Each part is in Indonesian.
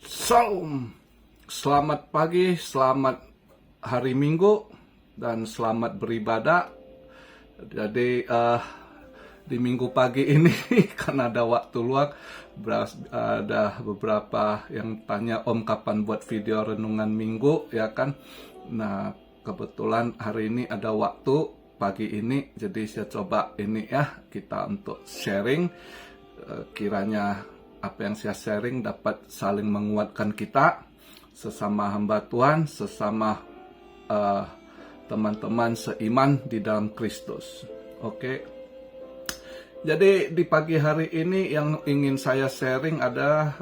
Salam, selamat pagi, selamat hari Minggu, dan selamat beribadah. Jadi di minggu pagi ini karena ada waktu luang, ada beberapa yang tanya, Om kapan buat video renungan minggu, ya kan? Nah, kebetulan hari ini ada waktu pagi ini, jadi saya coba ini ya, kita untuk sharing. Kiranya apa yang saya sharing dapat saling menguatkan kita, sesama hamba Tuhan, sesama teman-teman seiman di dalam Kristus. Oke. Jadi di pagi hari ini yang ingin saya sharing ada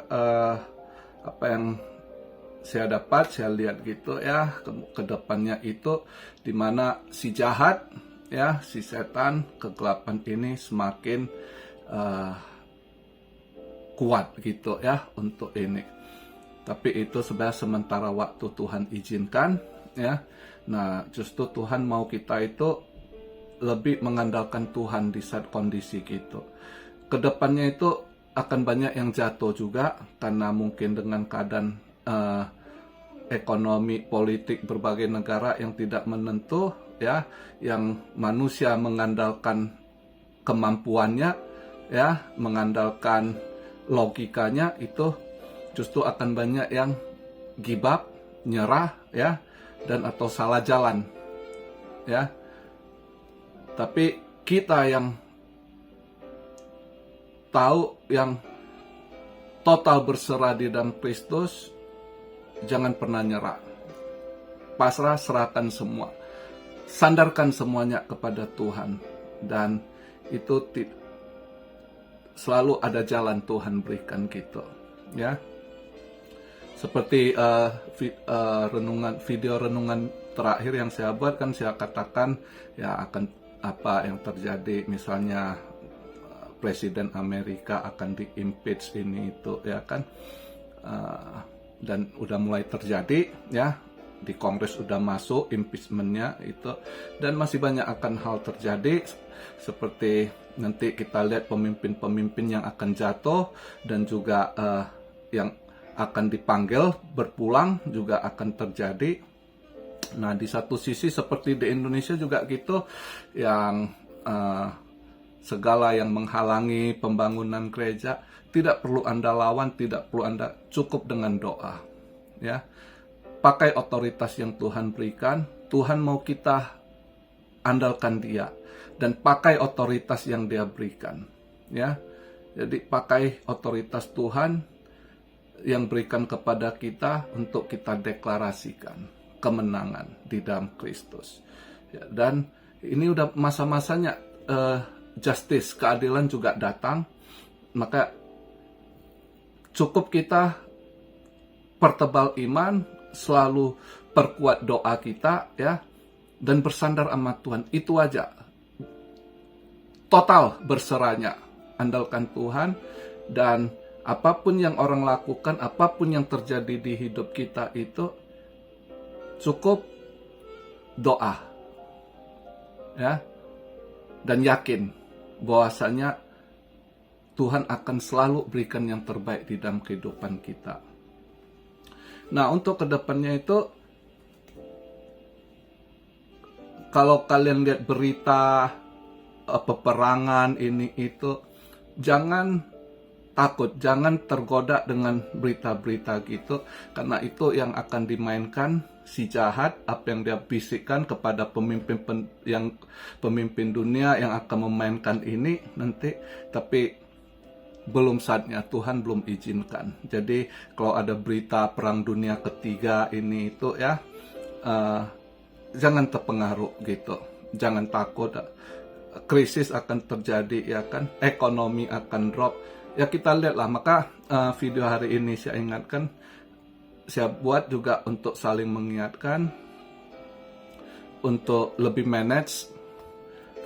apa yang saya dapat, saya lihat gitu ya, ke depannya itu dimana si jahat ya, si setan, kegelapan ini semakin kuat gitu ya untuk ini. Tapi itu sebenarnya sementara waktu Tuhan izinkan ya. Nah, justru Tuhan mau kita itu lebih mengandalkan Tuhan di saat kondisi gitu. Kedepannya itu akan banyak yang jatuh juga karena mungkin dengan keadaan ekonomi, politik berbagai negara yang tidak menentu ya, yang manusia mengandalkan kemampuannya ya, mengandalkan logikanya, itu justru akan banyak yang give up, nyerah ya, dan atau salah jalan ya. Tapi kita yang tahu, yang total berserah di dalam Kristus, jangan pernah nyerah. Pasrah, serahkan semua. Sandarkan semuanya kepada Tuhan, dan itu selalu ada jalan Tuhan berikan gitu ya. Seperti video renungan terakhir yang saya buat kan, saya katakan ya akan apa yang terjadi, misalnya Presiden Amerika akan di-impeach ini itu ya kan, dan udah mulai terjadi ya, di Kongres udah masuk impeachmentnya itu, dan masih banyak akan hal terjadi. Seperti nanti kita lihat pemimpin-pemimpin yang akan jatuh, dan juga yang akan dipanggil berpulang juga akan terjadi. Nah, di satu sisi seperti di Indonesia juga gitu, yang segala yang menghalangi pembangunan gereja tidak perlu Anda lawan, tidak perlu Anda, cukup dengan doa ya. Pakai otoritas yang Tuhan berikan. Tuhan mau kita andalkan Dia, dan pakai otoritas yang Dia berikan ya. Jadi pakai otoritas Tuhan yang berikan kepada kita untuk kita deklarasikan kemenangan di dalam Kristus ya. Dan ini udah masa-masanya justice, keadilan juga datang. Maka cukup kita pertebal iman, selalu perkuat doa kita ya, dan bersandar sama Tuhan. Itu aja. Total berserahnya, andalkan Tuhan, dan apapun yang orang lakukan, apapun yang terjadi di hidup kita itu cukup doa ya, dan yakin bahwasanya Tuhan akan selalu berikan yang terbaik di dalam kehidupan kita. Nah, untuk kedepannya itu, kalau kalian lihat berita peperangan ini itu, jangan takut, jangan tergoda dengan berita-berita gitu, karena itu yang akan dimainkan si jahat, apa yang dia bisikkan kepada pemimpin dunia yang akan memainkan ini nanti. Tapi belum saatnya, Tuhan belum izinkan. Jadi kalau ada berita perang dunia ketiga ini itu ya, jangan terpengaruh gitu, jangan takut. Krisis akan terjadi ya kan, ekonomi akan drop ya, kita lihatlah. Maka video hari ini saya ingatkan, saya buat juga untuk saling mengingatkan, untuk lebih manage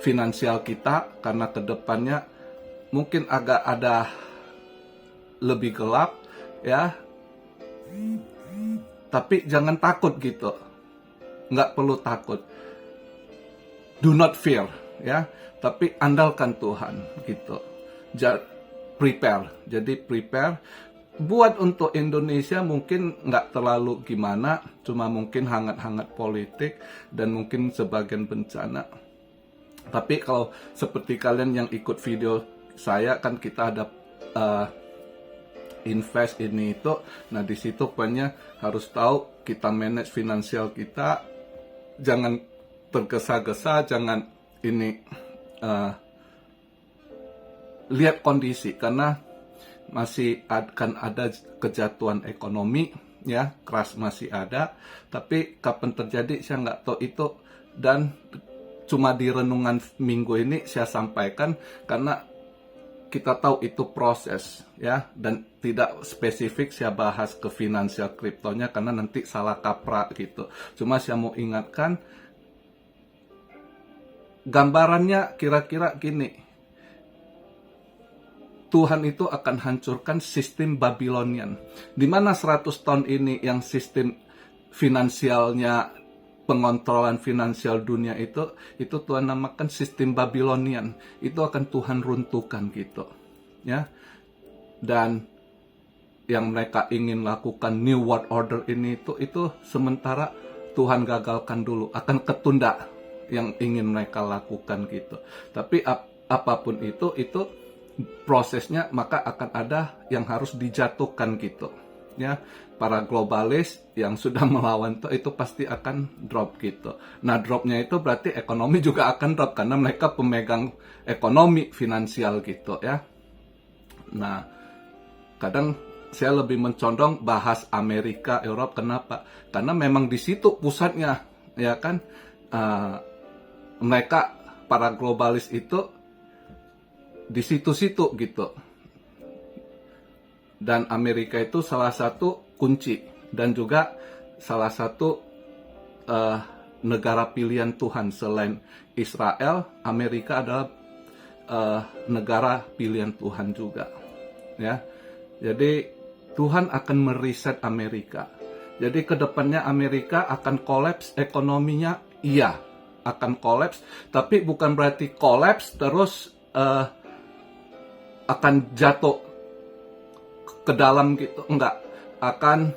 finansial kita, karena kedepannya mungkin agak ada lebih gelap ya. Tapi jangan takut gitu, nggak perlu takut, do not fear ya, tapi andalkan Tuhan gitu. Prepare, jadi prepare buat untuk Indonesia mungkin nggak terlalu gimana, cuma mungkin hangat-hangat politik dan mungkin sebagian bencana. Tapi kalau seperti kalian yang ikut video saya kan kita ada invest ini itu, nah di situ pokoknya harus tahu kita manage finansial kita, jangan tergesa-gesa, jangan ini lihat kondisi karena masih akan ada kejatuhan ekonomi, ya, keras masih ada, tapi kapan terjadi saya nggak tahu itu, dan cuma di renungan minggu ini saya sampaikan karena kita tahu itu proses, ya, dan tidak spesifik saya bahas ke finansial kriptonya karena nanti salah kaprah gitu. Cuma saya mau ingatkan, gambarannya kira-kira gini, Tuhan itu akan hancurkan sistem Babylonian. Di mana 100 tahun ini yang sistem finansialnya, pengontrolan finansial dunia itu Tuhan namakan sistem Babylonian. Itu akan Tuhan runtuhkan gitu. Ya. Dan yang mereka ingin lakukan New World Order ini itu sementara Tuhan gagalkan dulu, akan ketunda yang ingin mereka lakukan gitu. Tapi apapun itu prosesnya, maka akan ada yang harus dijatuhkan gitu, ya. Para globalis yang sudah melawan itu pasti akan drop gitu. Nah, dropnya itu berarti ekonomi juga akan drop karena mereka pemegang ekonomi finansial gitu, ya. Nah, kadang saya lebih mencondong bahas Amerika, Eropa. Kenapa? Karena memang di situ pusatnya, ya kan. Mereka para globalis itu di situ-situ gitu. Dan Amerika itu salah satu kunci dan juga salah satu negara pilihan Tuhan selain Israel. Amerika adalah negara pilihan Tuhan juga, ya. Jadi Tuhan akan meriset Amerika. Jadi kedepannya Amerika akan kolaps ekonominya, iya akan kolaps, tapi bukan berarti kolaps terus akan jatuh ke dalam gitu, enggak, akan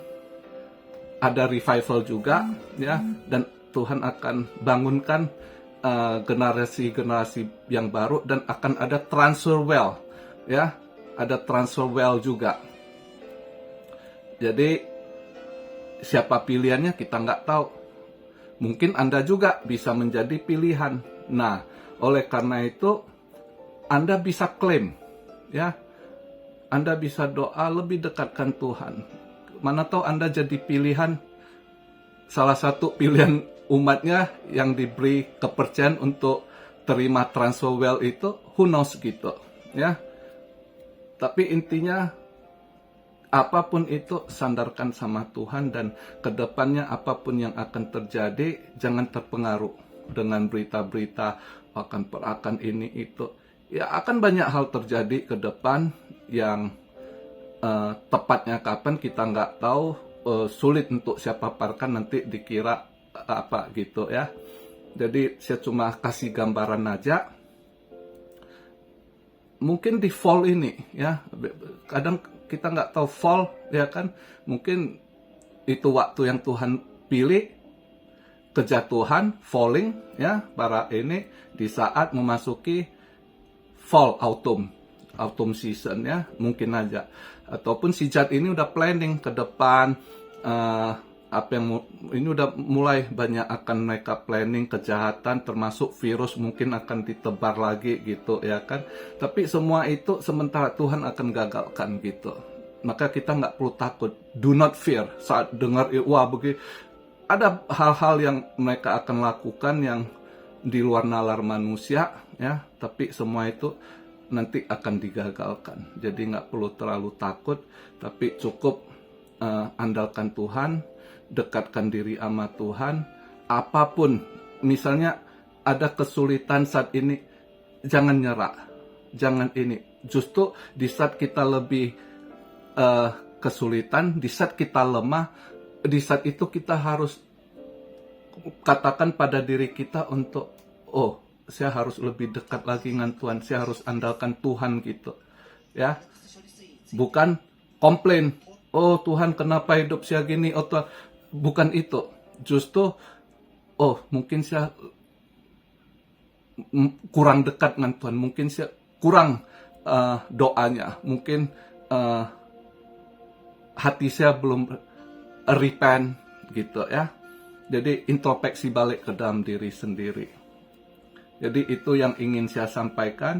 ada revival juga, ya, dan Tuhan akan bangunkan generasi-generasi yang baru dan akan ada transfer wealth, ya, ada transfer wealth juga. Jadi siapa pilihannya kita nggak tahu. Mungkin Anda juga bisa menjadi pilihan. Nah, oleh karena itu Anda bisa klaim, ya, Anda bisa doa lebih dekatkan Tuhan. Mana tahu Anda jadi pilihan, salah satu pilihan umatnya yang diberi kepercayaan untuk terima transfer wealth itu, who knows gitu, ya. Tapi intinya apapun itu sandarkan sama Tuhan, dan kedepannya apapun yang akan terjadi jangan terpengaruh dengan berita-berita akan ini itu. Ya, akan banyak hal terjadi ke depan yang tepatnya kapan kita nggak tahu, sulit untuk saya paparkan, nanti dikira apa gitu, ya. Jadi saya cuma kasih gambaran aja. Mungkin di fall ini, ya, kadang kita nggak tahu fall, ya kan, mungkin itu waktu yang Tuhan pilih, kejatuhan, falling, ya, para ini di saat memasuki fall, autumn season, ya, mungkin aja. Ataupun si Jad ini udah planning ke depan, ini udah mulai banyak akan mereka planning kejahatan, termasuk virus mungkin akan ditebar lagi gitu, ya kan. Tapi semua itu sementara Tuhan akan gagalkan gitu. Maka kita nggak perlu takut, do not fear saat dengar, wah begini. Ada hal-hal yang mereka akan lakukan yang di luar nalar manusia, ya, tapi semua itu nanti akan digagalkan. Jadi nggak perlu terlalu takut, tapi cukup andalkan Tuhan, dekatkan diri sama Tuhan. Apapun, misalnya ada kesulitan saat ini, jangan nyerah, jangan ini. Justru di saat kita lebih kesulitan, di saat kita lemah, di saat itu kita harus katakan pada diri kita untuk, oh, saya harus lebih dekat lagi dengan Tuhan, saya harus andalkan Tuhan gitu, ya. Bukan komplain, oh Tuhan kenapa hidup saya gini, oh Tuhan. Bukan itu, justru oh mungkin saya kurang dekat dengan Tuhan, mungkin saya kurang doanya, mungkin hati saya belum repent gitu ya. Jadi introspeksi balik ke dalam diri sendiri. Jadi itu yang ingin saya sampaikan.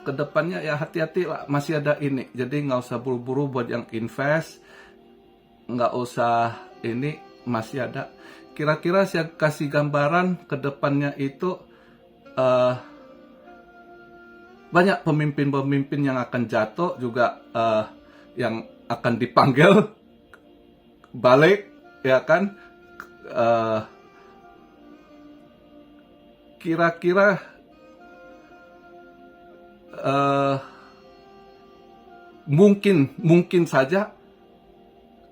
Kedepannya ya hati-hati lah, masih ada ini. Jadi nggak usah buru-buru buat yang invest, nggak usah ini, masih ada. Kira-kira saya kasih gambaran kedepannya itu banyak pemimpin-pemimpin yang akan jatuh juga, yang akan dipanggil balik, ya kan? Kira-kira mungkin saja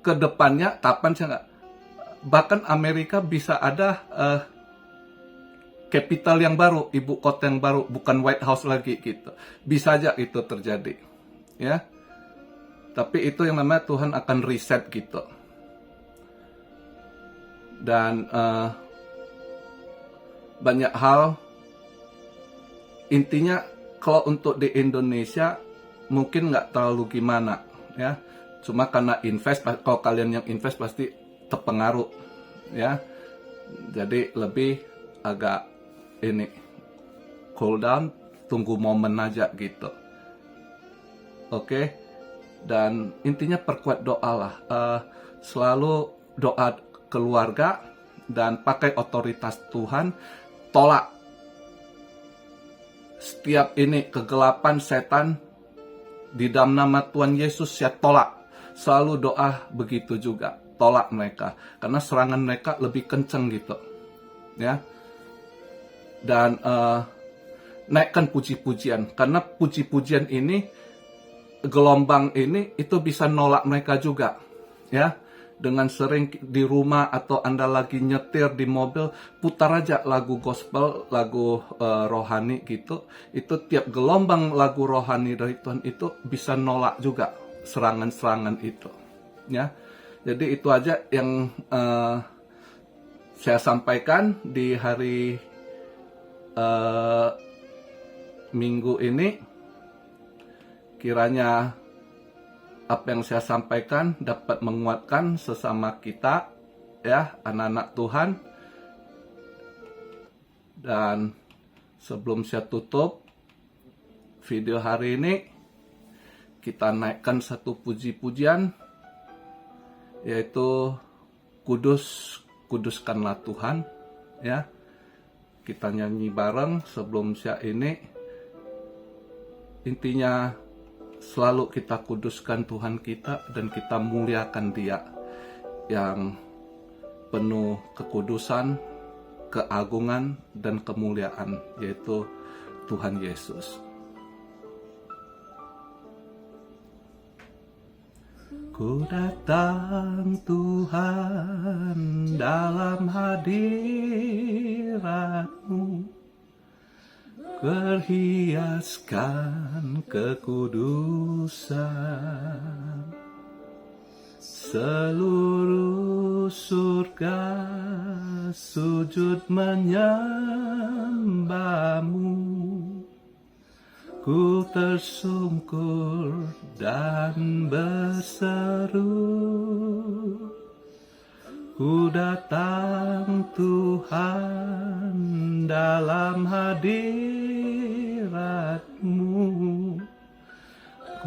ke depannya, kapan saya nggak, bahkan Amerika bisa ada capital yang baru, ibu kota yang baru, bukan White House lagi gitu. Bisa aja itu terjadi, ya. Tapi itu yang namanya Tuhan akan reset gitu. Dan banyak hal, intinya kalau untuk di Indonesia mungkin nggak terlalu gimana, ya. Cuma karena invest, kalau kalian yang invest pasti terpengaruh, ya. Jadi lebih agak ini cool down, tunggu momen aja gitu. Oke. Dan intinya perkuat doa lah, selalu doa keluarga dan pakai otoritas Tuhan. Tolak setiap ini kegelapan setan, di dalam nama Tuhan Yesus saya tolak. Selalu doa begitu juga, tolak mereka karena serangan mereka lebih kenceng gitu, ya. Dan naikkan puji-pujian, karena puji-pujian ini, gelombang ini itu bisa nolak mereka juga, ya. Dengan sering di rumah atau Anda lagi nyetir di mobil, putar aja lagu gospel, lagu rohani gitu. Itu tiap gelombang lagu rohani dari Tuhan itu bisa nolak juga serangan-serangan itu, ya. Jadi itu aja yang saya sampaikan di hari Minggu ini. Kiranya apa yang saya sampaikan dapat menguatkan sesama kita, ya, anak-anak Tuhan. Dan sebelum saya tutup video hari ini, kita naikkan satu puji-pujian, yaitu kuduskanlah Tuhan, ya. Kita nyanyi bareng sebelum saya ini. Intinya selalu kita kuduskan Tuhan kita dan kita muliakan Dia yang penuh kekudusan, keagungan, dan kemuliaan, yaitu Tuhan Yesus. Ku datang Tuhan dalam hadirat-Mu, berhiaskan kekudusan. Seluruh surga sujud menyembah-Mu. Ku tersungkur dan berseru, ku datang Tuhan dalam hadirat-Mu,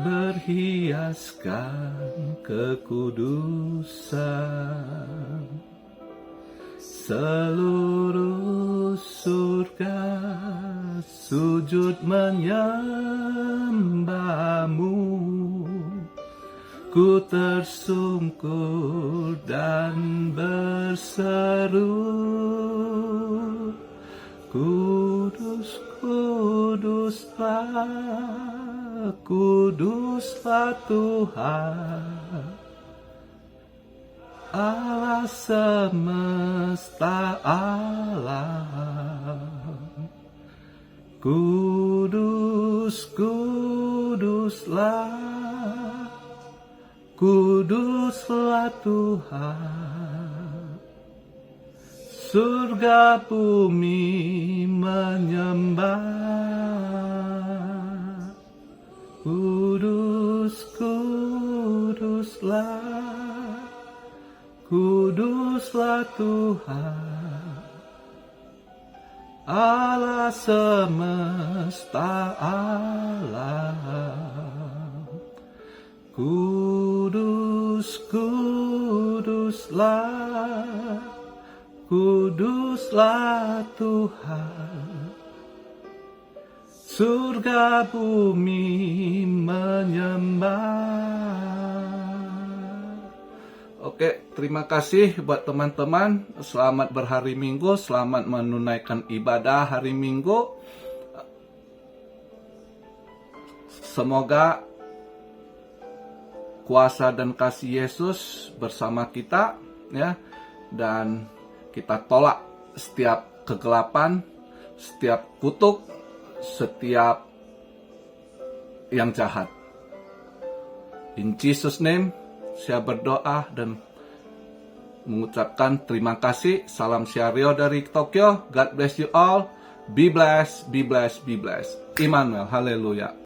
berhiaskan kekudusan. Seluruh surga sujud menyembah-Mu. Ku tersungkur dan berseru, kudus, kuduslah, kuduslah Tuhan, Allah semesta alam. Kudus, kuduslah, Kuduslah Tuhan, surga bumi menyembah. Kudus, kuduslah, kuduslah Tuhan, Allah semesta alam. Kudus, kuduslah, kuduslah Tuhan, surga bumi menyembah. Oke, terima kasih buat teman-teman. Selamat berhari Minggu, selamat menunaikan ibadah hari Minggu. Semoga kuasa dan kasih Yesus bersama kita, ya, dan kita tolak setiap kegelapan, setiap kutuk, setiap yang jahat. In Jesus name, saya berdoa dan mengucapkan terima kasih. Salam Syario dari Tokyo. God bless you all. Be blessed, be blessed, be blessed. Immanuel, haleluya.